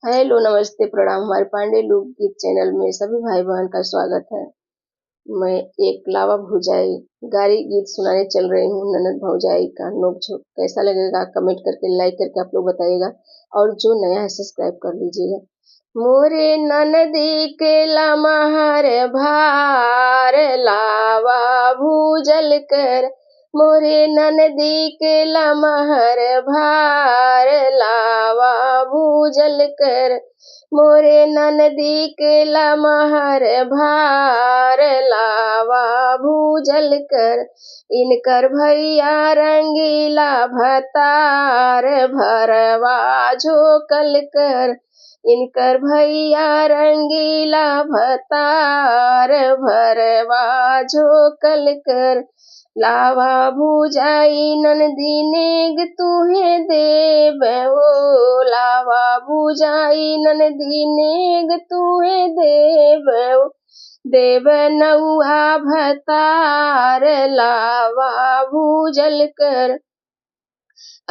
Hello, नमस्ते, प्रणाम। हमारे पांडे लोकगीत चैनल में सभी भाई बहन का स्वागत है। मैं एक लावा भौजाई गारी गीत सुनाने चल रही हूँ। ननद भौजाई का नोक-झोंक कैसा लगेगा कमेंट करके लाइक करके आप लोग बताइएगा, और जो नया है सब्सक्राइब कर लीजिएगा। मोरे ननदी के लमहर भार लावा भूजल कर, मोरे ननदी के लमहर भार लावा भूजल कर, मोरे ननदी के लमहर भार लावा भूजल कर। इनकर भैया रंगीला भतार भरवा झोकल कर, इनकर भैया रंगीला भतार भरवा झोकल कर। लावा भूजाई ननदी नेग तुहे देबहो, लावा भूजाई ननदी नेग तुहे देबहो, देव नौआ भतार लावा भूजल कर।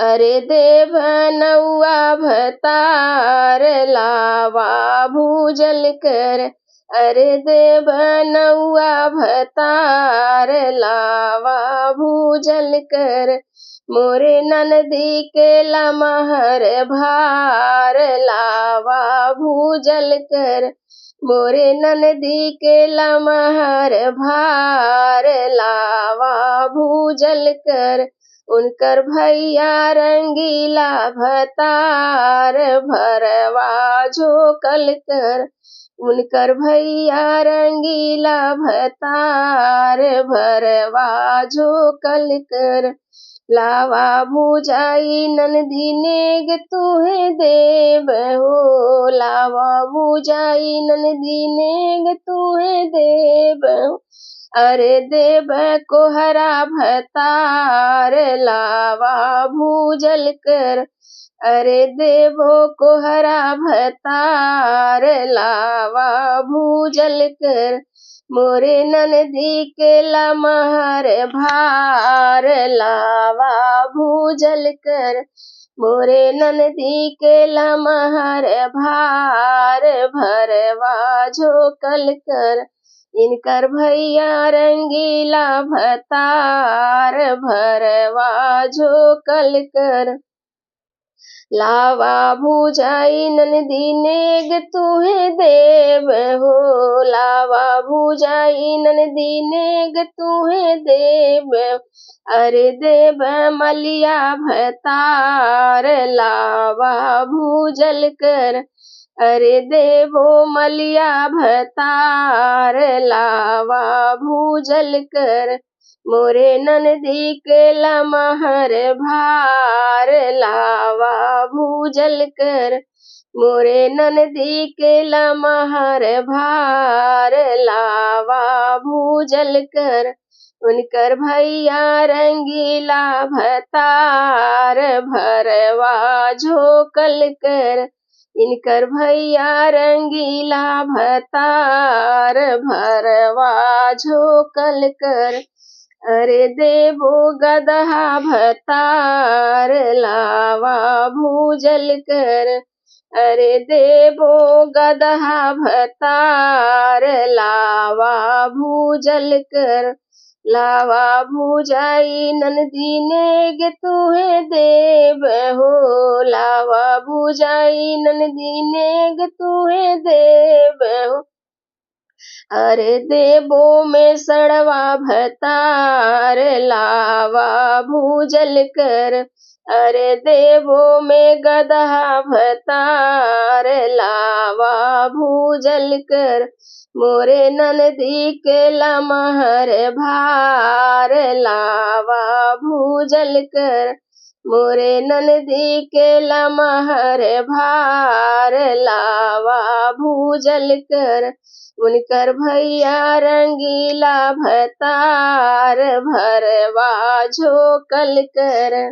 अरे देव नौआ भतार लावा भूजल कर, अरे देव नौआ भतार लावा भूजल कर। मोरे ननदी के लमहर भार लावा भूजल कर, मोरे ननदी के लमहर भार लावा भूजल कर। उनकर भैया रंगीला भतार भरवा झोकल कर, उनकर भैया रंगीला भतार भरवा झोकल कर। लावा भूजाई ननदी नेग तुहे देबहो, लावा भूजाई ननदी नेग तुहे देबहो, अरे देव कोहरा भतार लावा भूजल कर, अरे देवो कोहरा भतार लावा भूजल कर। मोरे ननदी के लमहर भार लावा भूजल कर, मोरे ननदी के लमहर भार भरवा झोकल कर। इनकर भैया रंगीला भतार भरवा झोकल कर। लावा भूजाई ननदी नेग तुहे देबहो, लावा भूजाई ननदी नेग तुहे देबहो, अरे देव मलिया भतार लावा भूजल कर, अरे देवो मलिया भतार लावा भूजल कर। मोरे ननदी के लमहर भार लावा भूजल कर, मोरे ननदी के लमहर भार लावा भूजल कर। उनकर भैया रंगीला भतार भरवा झोकल कर, इनकर भैया रंगीला भतार भरवा झोकल कर। अरे देवो गदहा भतार लावा भूजल कर, अरे देवो गदहा भतार लावा भूजल कर। लावा भूजाई ननदी नेग तुहे देबहो, लावा भूजाई ननदी नेग तुहे देबहो, अरे देवो में सड़वा भतार लावा भूजल कर, अरे देवो में गदहा भतार लावा भूजल कर। मोरे ननदी के लमहर भार लावा भूजल कर, मोरे ननदी के लमहर भार लावा भूजल कर। उनकर भैया रंगीला भतार भरवा झोकल कर।